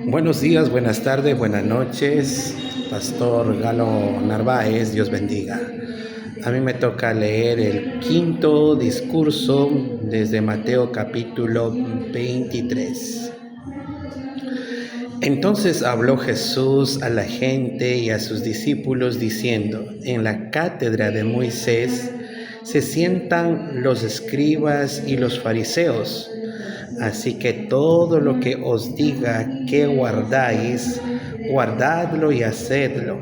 Buenos días, buenas tardes, buenas noches, Pastor Galo Narváez, Dios bendiga. A mí me toca leer el quinto discurso desde Mateo capítulo 23. Entonces habló Jesús a la gente y a sus discípulos diciendo: en la cátedra de Moisés se sientan los escribas y los fariseos. Así que todo lo que os diga que guardáis, guardadlo y hacedlo,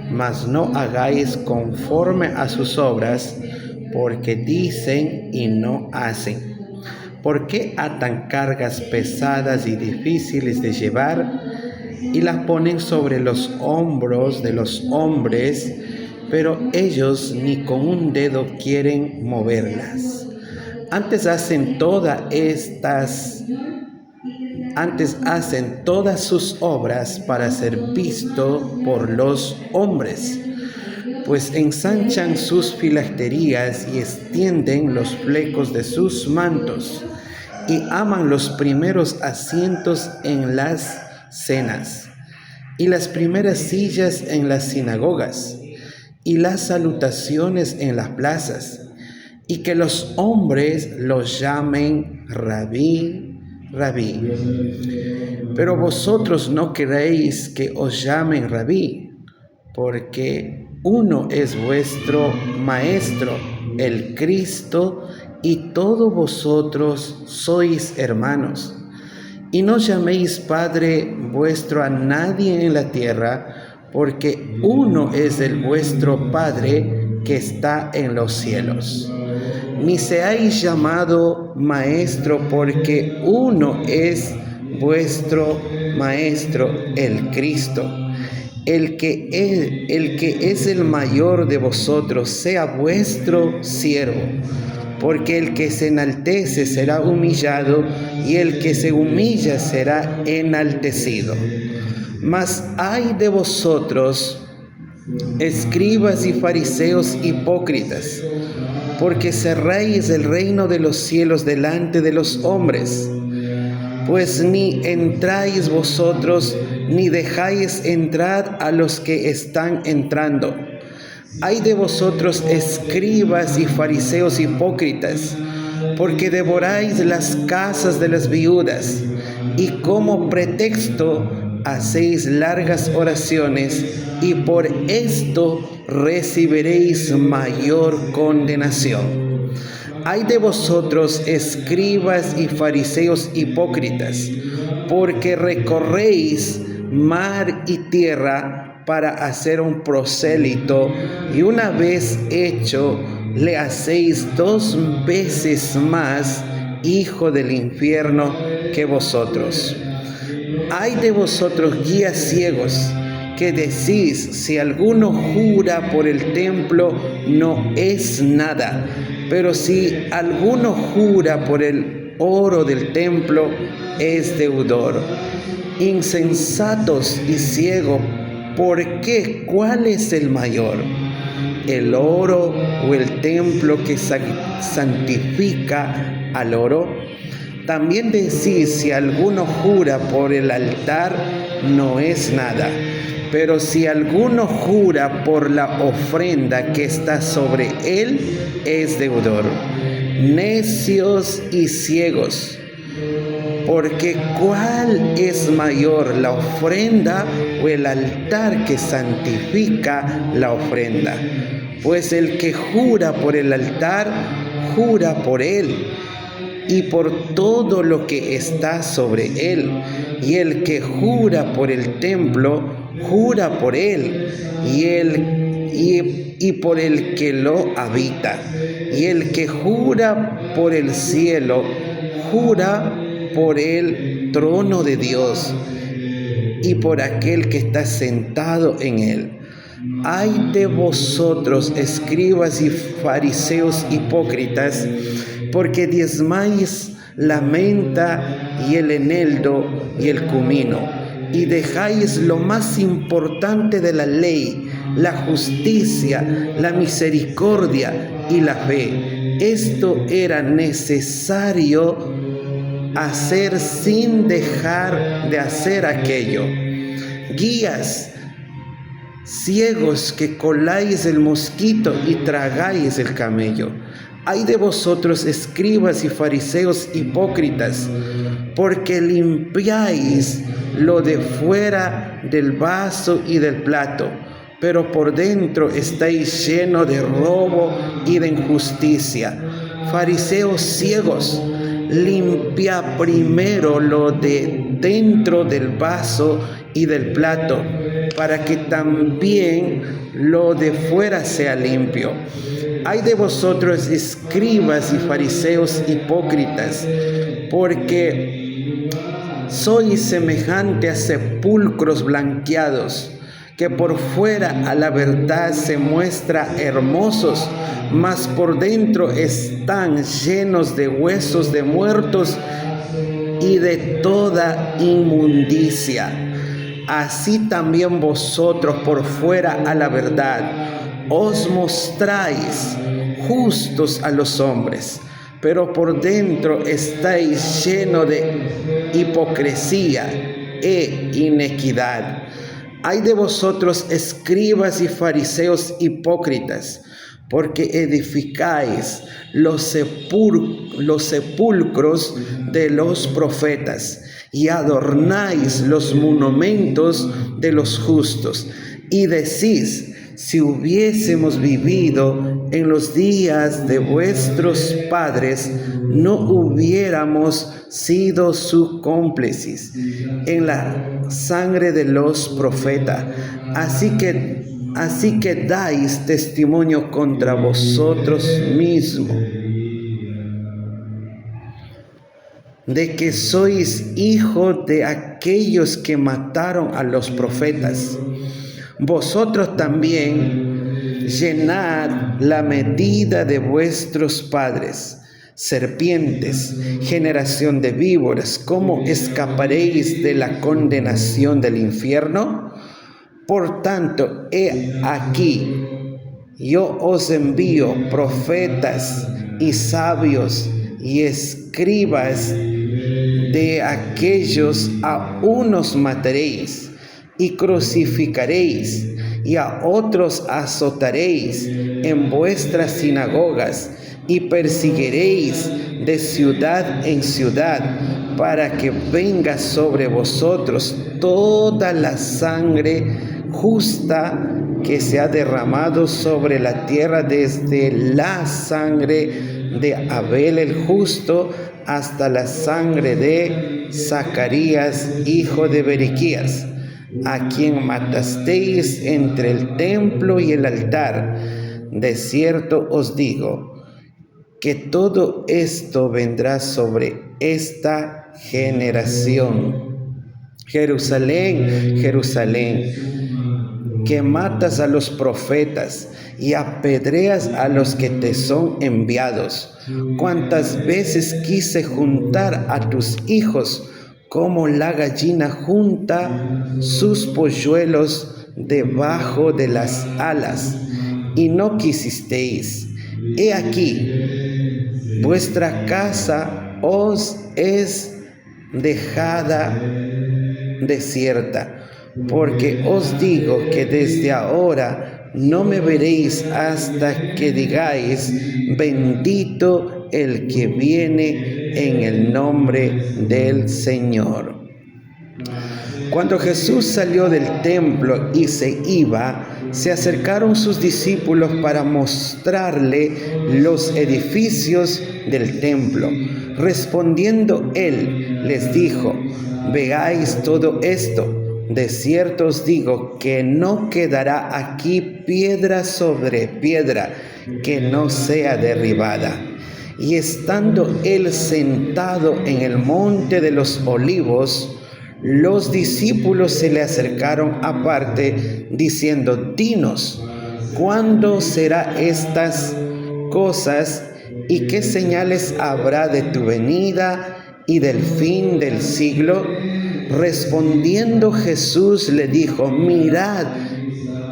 mas no hagáis conforme a sus obras, porque dicen y no hacen. ¿Por qué atan cargas pesadas y difíciles de llevar y las ponen sobre los hombros de los hombres, pero ellos ni con un dedo quieren moverlas? Antes hacen todas sus obras para ser visto por los hombres, pues ensanchan sus filacterías y extienden los flecos de sus mantos, y aman los primeros asientos en las cenas, y las primeras sillas en las sinagogas, y las salutaciones en las plazas, y que los hombres los llamen Rabí, Rabí. Pero vosotros no queréis que os llamen Rabí, porque uno es vuestro Maestro, el Cristo, y todos vosotros sois hermanos. Y no llaméis Padre vuestro a nadie en la tierra, porque uno es el vuestro Padre que está en los cielos. Ni seáis llamado Maestro, porque uno es vuestro Maestro, el Cristo. El que es el mayor de vosotros sea vuestro siervo, porque el que se enaltece será humillado, y el que se humilla será enaltecido. Mas ay de vosotros, escribas y fariseos hipócritas, porque cerráis el reino de los cielos delante de los hombres, pues ni entráis vosotros, ni dejáis entrar a los que están entrando. Ay de vosotros, escribas y fariseos hipócritas, porque devoráis las casas de las viudas, y como pretexto hacéis largas oraciones, y por esto recibiréis mayor condenación. Ay de vosotros, escribas y fariseos hipócritas, porque recorréis mar y tierra para hacer un prosélito, y una vez hecho le hacéis 2 veces más hijo del infierno que vosotros. Ay de vosotros, guías ciegos, que decís: si alguno jura por el templo, no es nada, pero si alguno jura por el oro del templo, es deudor. Insensatos y ciegos, ¿por qué? ¿Cuál es el mayor? ¿El oro o el templo que santifica al oro? También decís: si alguno jura por el altar, no es nada, pero si alguno jura por la ofrenda que está sobre él, es deudor. Necios y ciegos, porque ¿cuál es mayor, la ofrenda o el altar que santifica la ofrenda? Pues el que jura por el altar, jura por él y por todo lo que está sobre él, y el que jura por el templo, jura por él y por el que lo habita, y el que jura por el cielo, jura por el trono de Dios y por aquel que está sentado en él. Ay de vosotros, escribas y fariseos hipócritas, porque diezmáis la menta y el eneldo y el comino, y dejáis lo más importante de la ley, la justicia, la misericordia y la fe. Esto era necesario hacer sin dejar de hacer aquello. Guías, ciegos que coláis el mosquito y tragáis el camello. Ay de vosotros, escribas y fariseos hipócritas, porque limpiáis lo de fuera del vaso y del plato, pero por dentro estáis llenos de robo y de injusticia. Fariseos ciegos, limpia primero lo de dentro del vaso y del plato, para que también lo de fuera sea limpio. Ay de vosotros, escribas y fariseos hipócritas, porque sois semejante a sepulcros blanqueados, que por fuera a la verdad se muestra hermosos, mas por dentro están llenos de huesos de muertos y de toda inmundicia. Así también vosotros por fuera a la verdad os mostráis justos a los hombres, pero por dentro estáis llenos de hipocresía e iniquidad. Ay de vosotros, escribas y fariseos hipócritas, porque edificáis los sepulcros de los profetas y adornáis los monumentos de los justos, y decís: si hubiésemos vivido en los días de vuestros padres, no hubiéramos sido sus cómplices en la sangre de los profetas. Así que dais testimonio contra vosotros mismos de que sois hijos de aquellos que mataron a los profetas. Vosotros también llenad la medida de vuestros padres. Serpientes, generación de víboras, ¿cómo escaparéis de la condenación del infierno? Por tanto, he aquí, yo os envío profetas y sabios y escribas. De aquellos a unos mataréis y crucificaréis, y a otros azotaréis en vuestras sinagogas, y perseguiréis de ciudad en ciudad, para que venga sobre vosotros toda la sangre justa que se ha derramado sobre la tierra, desde la sangre de Abel el justo hasta la sangre de Zacarías, hijo de Berequías, a quien matasteis entre el templo y el altar. De cierto os digo que todo esto vendrá sobre esta generación. Jerusalén, Jerusalén, que matas a los profetas y apedreas a los que te son enviados. Cuántas veces quise juntar a tus hijos, como la gallina junta sus polluelos debajo de las alas, y no quisisteis. He aquí, vuestra casa os es dejada desierta, porque os digo que desde ahora no me veréis hasta que digáis: bendito el que viene en el nombre del Señor. Cuando Jesús salió del templo y se iba, se acercaron sus discípulos para mostrarle los edificios del templo. Respondiendo él, les dijo: veáis todo esto. De cierto os digo que no quedará aquí piedra sobre piedra que no sea derribada. Y estando él sentado en el monte de los olivos, los discípulos se le acercaron aparte, diciendo: dinos, ¿cuándo será estas cosas? ¿Y qué señales habrá de tu venida y del fin del siglo? Respondiendo Jesús le dijo: mirad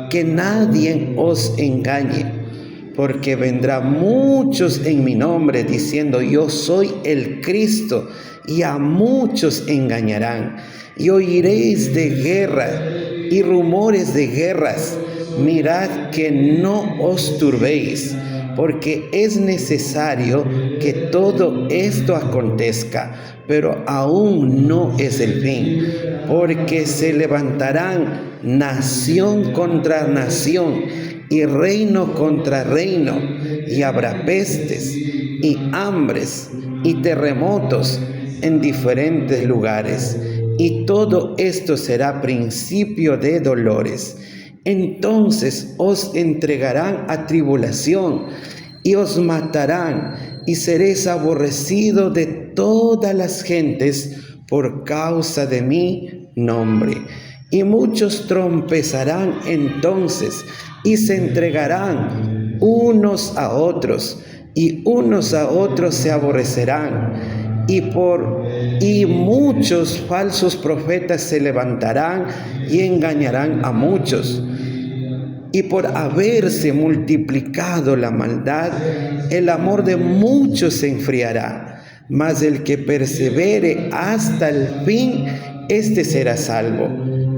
que nadie os engañe, porque vendrá muchos en mi nombre diciendo: yo soy el Cristo, y a muchos engañarán. Y oiréis de guerra y rumores de guerras. Mirad que no os turbéis, porque es necesario que todo esto acontezca, pero aún no es el fin, porque se levantarán nación contra nación y reino contra reino, y habrá pestes y hambres y terremotos en diferentes lugares, y todo esto será principio de dolores. Entonces os entregarán a tribulación y os matarán, y seréis aborrecidos de todas las gentes por causa de mi nombre. Y muchos tropezarán entonces y se entregarán unos a otros, y unos a otros se aborrecerán. Y muchos falsos profetas se levantarán y engañarán a muchos. Y por haberse multiplicado la maldad, el amor de muchos se enfriará. Mas el que persevere hasta el fin, éste será salvo.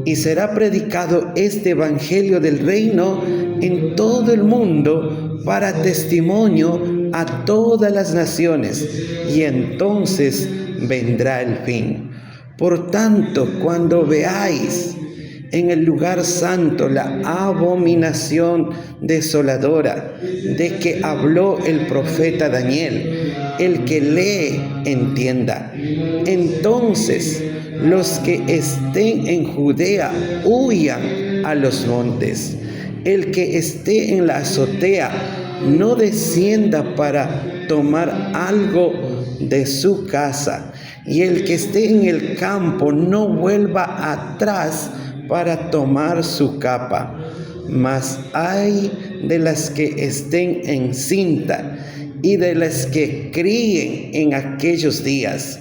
Y será predicado este evangelio del reino en todo el mundo para testimonio a todas las naciones, y entonces vendrá el fin. Por tanto, cuando veáis en el lugar santo la abominación desoladora de que habló el profeta Daniel, el que lee entienda. Entonces los que estén en Judea huyan a los montes. El que esté en la azotea no descienda para tomar algo de su casa, y el que esté en el campo no vuelva atrás para tomar su capa. Mas ay de las que estén encinta y de las que críen en aquellos días.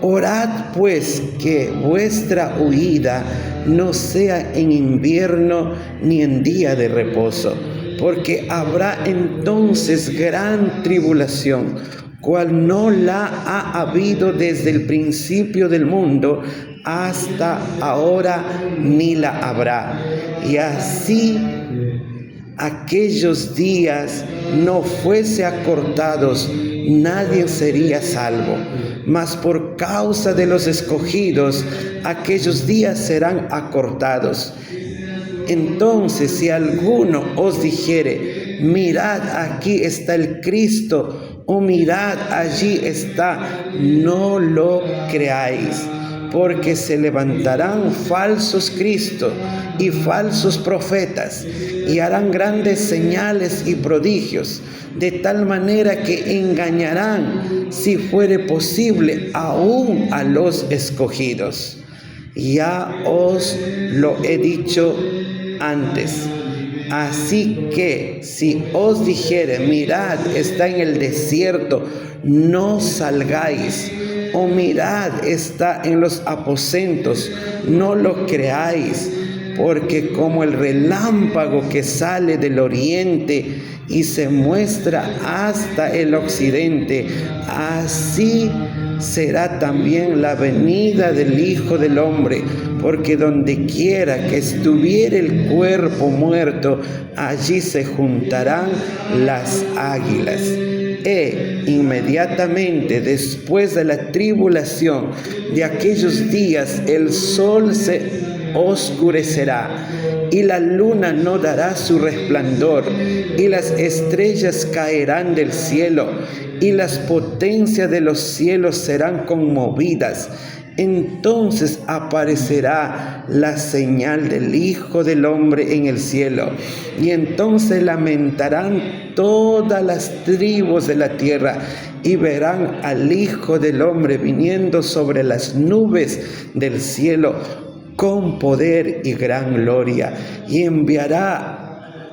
Orad pues que vuestra huida no sea en invierno ni en día de reposo, porque habrá entonces gran tribulación, cual no la ha habido desde el principio del mundo hasta ahora, ni la habrá. Y así aquellos días no fuese acortados, nadie sería salvo. Mas por causa de los escogidos, aquellos días serán acortados. Entonces, si alguno os dijere, mirad, aquí está el Cristo, o mirad, allí está, no lo creáis, porque se levantarán falsos cristos y falsos profetas, y harán grandes señales y prodigios, de tal manera que engañarán, si fuere posible, aún a los escogidos. Ya os lo he dicho antes. Así que si os dijere, mirad, está en el desierto, no salgáis, o mirad, está en los aposentos, no lo creáis, porque como el relámpago que sale del oriente y se muestra hasta el occidente, así será también la venida del Hijo del Hombre, porque donde quiera que estuviere el cuerpo muerto, allí se juntarán las águilas. Inmediatamente después de la tribulación de aquellos días, el sol se oscurecerá, y la luna no dará su resplandor, y las estrellas caerán del cielo, y las potencias de los cielos serán conmovidas. Entonces aparecerá la señal del Hijo del Hombre en el cielo, y entonces lamentarán todas las tribus de la tierra, y verán al Hijo del Hombre viniendo sobre las nubes del cielo con poder y gran gloria, y enviará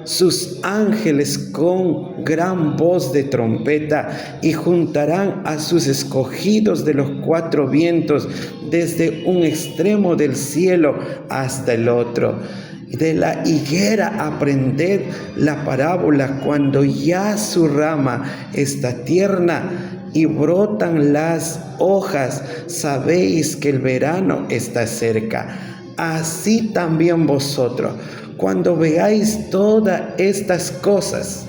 sus ángeles con gran voz de trompeta, y juntarán a sus escogidos de los cuatro vientos, desde un extremo del cielo hasta el otro. De la higuera aprended la parábola: cuando ya su rama está tierna y brotan las hojas, sabéis que el verano está cerca. Así también vosotros, cuando veáis todas estas cosas,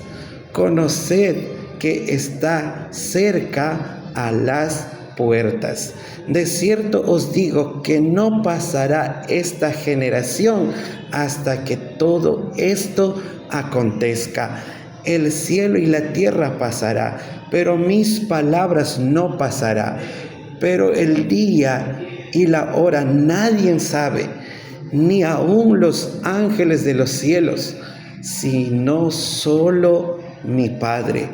conoced que está cerca a las puertas. De cierto os digo que no pasará esta generación hasta que todo esto acontezca. El cielo y la tierra pasará, pero mis palabras no pasará. Pero el día y la hora nadie sabe, ni aun los ángeles de los cielos, sino solo mi Padre.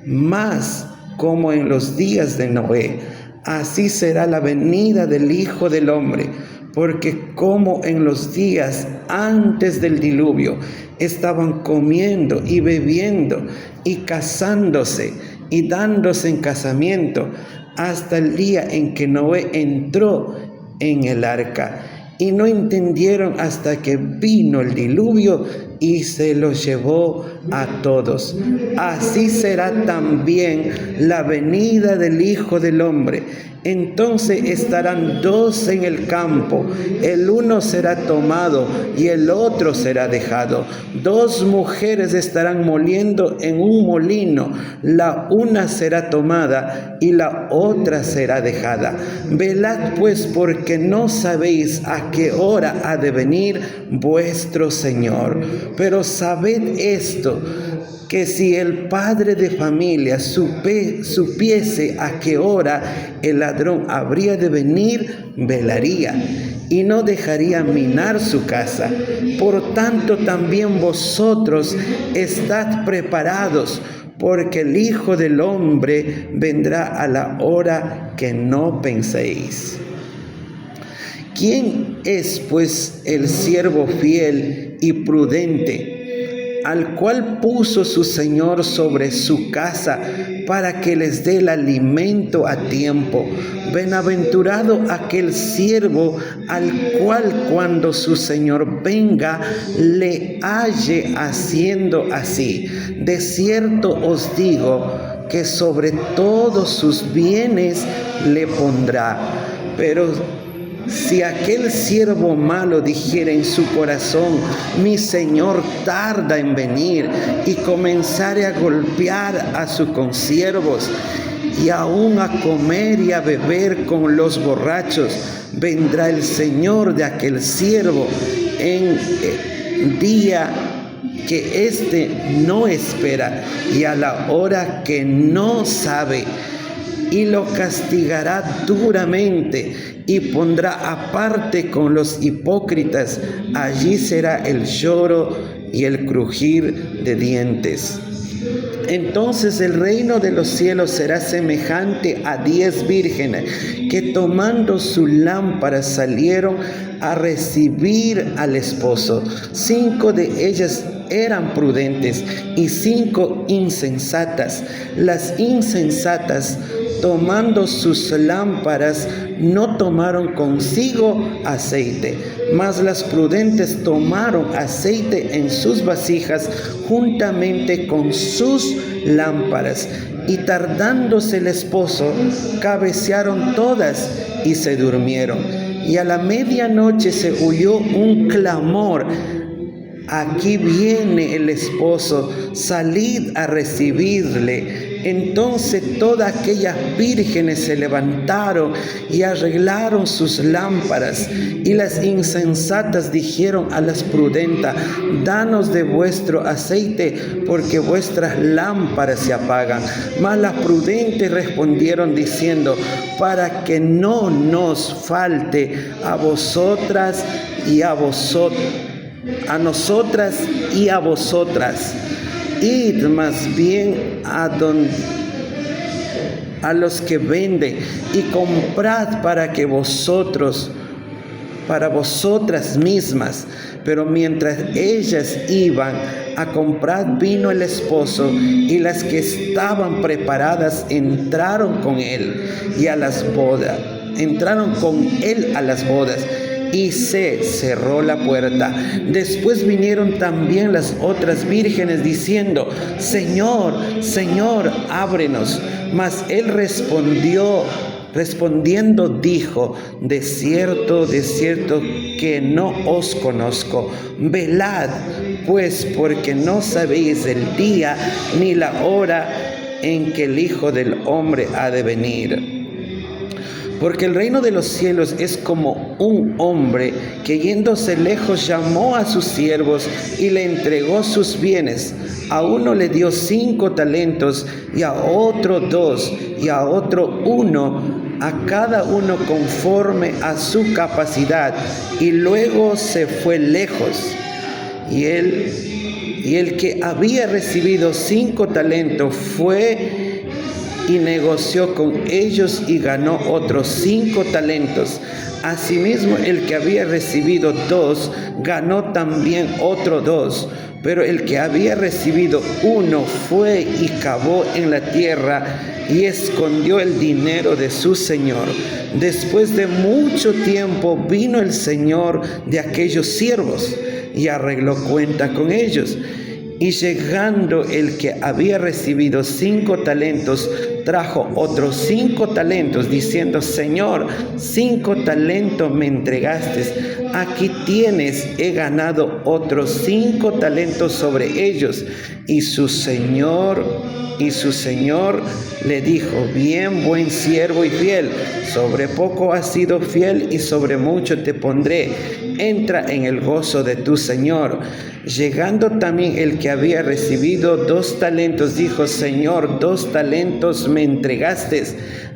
Mas como en los días de Noé, así será la venida del Hijo del Hombre. Porque como en los días antes del diluvio estaban comiendo y bebiendo y casándose y dándose en casamiento, hasta el día en que Noé entró en el arca, y no entendieron hasta que vino el diluvio y se los llevó a todos. Así será también la venida del Hijo del Hombre. Entonces estarán dos en el campo, el uno será tomado y el otro será dejado. Dos mujeres estarán moliendo en un molino, la una será tomada y la otra será dejada. Velad pues, porque no sabéis a qué hora ha de venir vuestro Señor. Pero sabed esto, que si el padre de familia supiese a qué hora el ladrón habría de venir, velaría y no dejaría minar su casa. Por tanto, también vosotros estad preparados, porque el Hijo del Hombre vendrá a la hora que no penséis. ¿Quién es, pues, el siervo fiel y prudente, al cual puso su Señor sobre su casa para que les dé el alimento a tiempo? Bienaventurado aquel siervo al cual cuando su Señor venga le halle haciendo así. De cierto os digo que sobre todos sus bienes le pondrá. Pero si aquel siervo malo dijera en su corazón: mi Señor tarda en venir, y comenzare a golpear a sus consiervos, y aún a comer y a beber con los borrachos, vendrá el Señor de aquel siervo en día que éste no espera y a la hora que no sabe, y lo castigará duramente y pondrá aparte con los hipócritas. Allí será el lloro y el crujir de dientes. Entonces el reino de los cielos será semejante a 10 vírgenes que tomando su lámpara salieron a recibir al esposo. 5 de ellas eran prudentes y 5 insensatas. Las insensatas, tomando sus lámparas, no tomaron consigo aceite, mas las prudentes tomaron aceite en sus vasijas juntamente con sus lámparas. Y tardándose el esposo, cabecearon todas y se durmieron. Y a la medianoche se oyó un clamor: aquí viene el esposo, salid a recibirle. Entonces todas aquellas vírgenes se levantaron y arreglaron sus lámparas. Y las insensatas dijeron a las prudentes: danos de vuestro aceite, porque vuestras lámparas se apagan. Mas las prudentes respondieron diciendo: para que no nos falte a vosotras y a vosotros, a nosotras y a vosotras, id más bien a los que venden y comprad para vosotras mismas. Pero mientras ellas iban a comprar, vino el esposo, y las que estaban preparadas entraron con él a las bodas, y se cerró la puerta. Después vinieron también las otras vírgenes diciendo: Señor, Señor, ábrenos. Mas él respondiendo dijo: de cierto, que no os conozco. Velad, pues, porque no sabéis el día ni la hora en que el Hijo del Hombre ha de venir. Porque el reino de los cielos es como un hombre que yéndose lejos llamó a sus siervos y le entregó sus bienes. A uno le dio 5 talentos, y a otro 2, y a otro 1, a cada uno conforme a su capacidad, y luego se fue lejos. Y el que había recibido 5 talentos fue y negoció con ellos y ganó otros 5 talentos. Asimismo, el que había recibido 2 ganó también otro 2. Pero el que había recibido 1 fue y cavó en la tierra y escondió el dinero de su señor. Después de mucho tiempo vino el señor de aquellos siervos y arregló cuenta con ellos. Y llegando el que había recibido 5 talentos, trajo otros 5 talentos, diciendo: Señor, 5 talentos me entregaste, aquí tienes, he ganado otros 5 talentos sobre ellos. Y su señor le dijo: bien, buen siervo y fiel, sobre poco has sido fiel y sobre mucho te pondré, entra en el gozo de tu señor. Llegando también el que había recibido 2 talentos, dijo: Señor, 2 talentos me entregaste,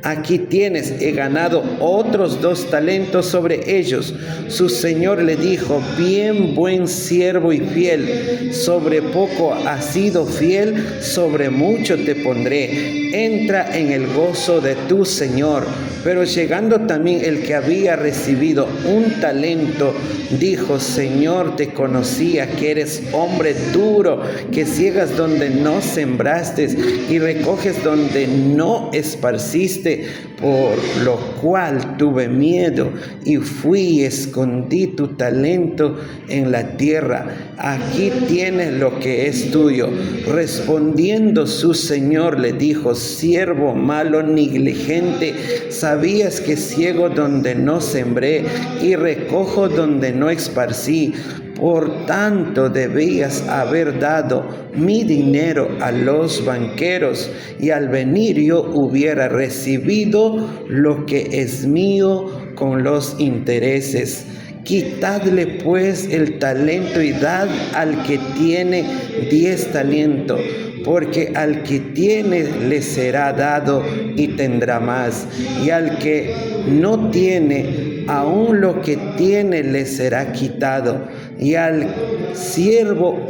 aquí tienes, he ganado otros 2 talentos sobre ellos. Su señor le dijo: bien, buen siervo y fiel, sobre poco has sido fiel, sobre mucho te pondré, entra en el gozo de tu señor. Pero llegando también el que había recibido 1 talento, dijo: Señor, te conocía que eres hombre duro, que ciegas donde no sembraste y recoges donde no esparciste, por lo cual tuve miedo y fui y escondí tu talento en la tierra. Aquí tienes lo que es tuyo. Respondiendo su señor le dijo: siervo malo, negligente, sabías que ciego donde no sembré y recojo donde no esparcí. Por tanto, debías haber dado mi dinero a los banqueros, y al venir yo hubiera recibido lo que es mío con los intereses. Quitadle pues el talento y dad al que tiene 10 talentos, porque al que tiene le será dado y tendrá más, y al que no tiene, aún lo que tiene le será quitado. Y al siervo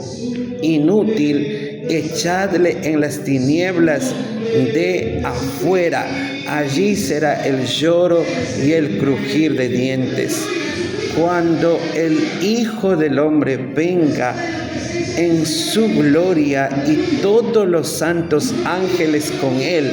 inútil echadle en las tinieblas de afuera, allí será el lloro y el crujir de dientes. Cuando el Hijo del Hombre venga en su gloria y todos los santos ángeles con él,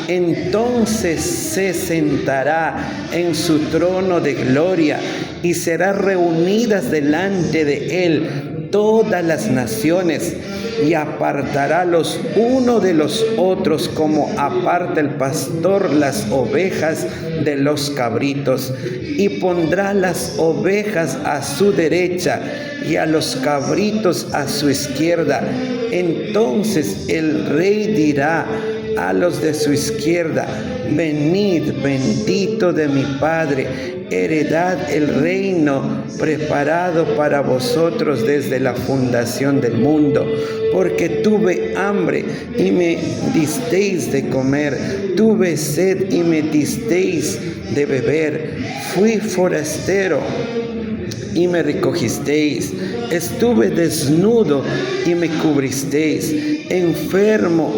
entonces se sentará en su trono de gloria y serán reunidas delante de él todas las naciones, y apartará los unos de los otros, como aparta el pastor las ovejas de los cabritos, y pondrá las ovejas a su derecha y a los cabritos a su izquierda. Entonces el rey dirá a los de su izquierda: venid, bendito de mi Padre, heredad el reino preparado para vosotros desde la fundación del mundo. Porque tuve hambre y me disteis de comer, tuve sed y me disteis de beber, fui forastero y me recogisteis, estuve desnudo y me cubristeis, enfermo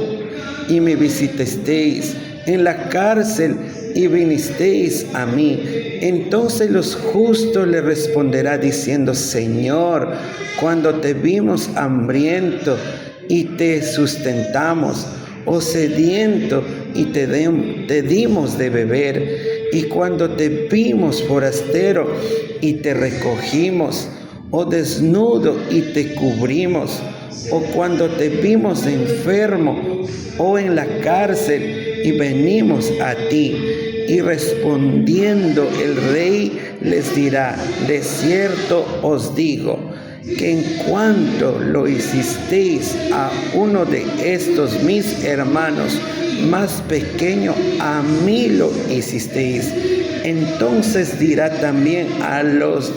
y me visitasteis, en la cárcel y vinisteis a mí. Entonces los justos le responderá diciendo: Señor, cuando te vimos hambriento y te sustentamos, o sediento y te dimos de beber, y cuando te vimos forastero y te recogimos, o desnudo y te cubrimos, o cuando te vimos enfermo o en la cárcel y venimos a ti. Y respondiendo el rey les dirá: de cierto os digo, que en cuanto lo hicisteis a uno de estos mis hermanos más pequeño, a mí lo hicisteis. Entonces dirá también a los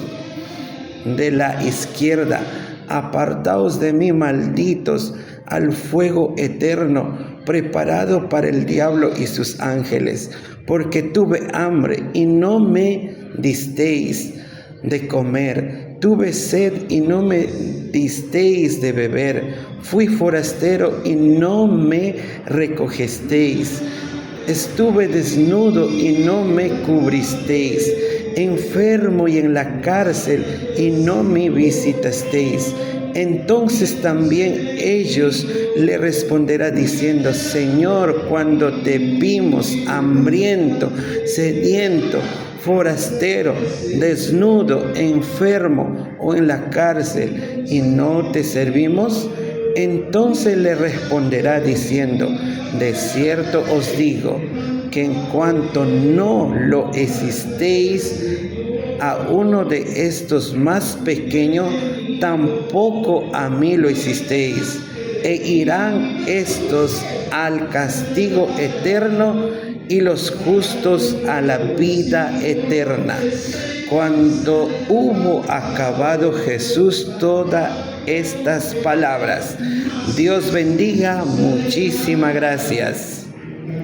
de la izquierda: apartaos de mí, malditos, al fuego eterno, preparado para el diablo y sus ángeles, porque tuve hambre y no me disteis de comer, tuve sed y no me disteis de beber, fui forastero y no me recogisteis, estuve desnudo y no me cubristeis, enfermo y en la cárcel y no me visitasteis. Entonces también ellos le responderán diciendo: Señor, cuando te vimos hambriento, sediento, forastero, desnudo, enfermo o en la cárcel, y no te servimos. Entonces le responderá diciendo: de cierto os digo, que en cuanto no lo hicisteis a uno de estos más pequeños, tampoco a mí lo hicisteis. E irán estos al castigo eterno y los justos a la vida eterna. Cuando hubo acabado Jesús todas estas palabras, Dios bendiga, muchísimas gracias.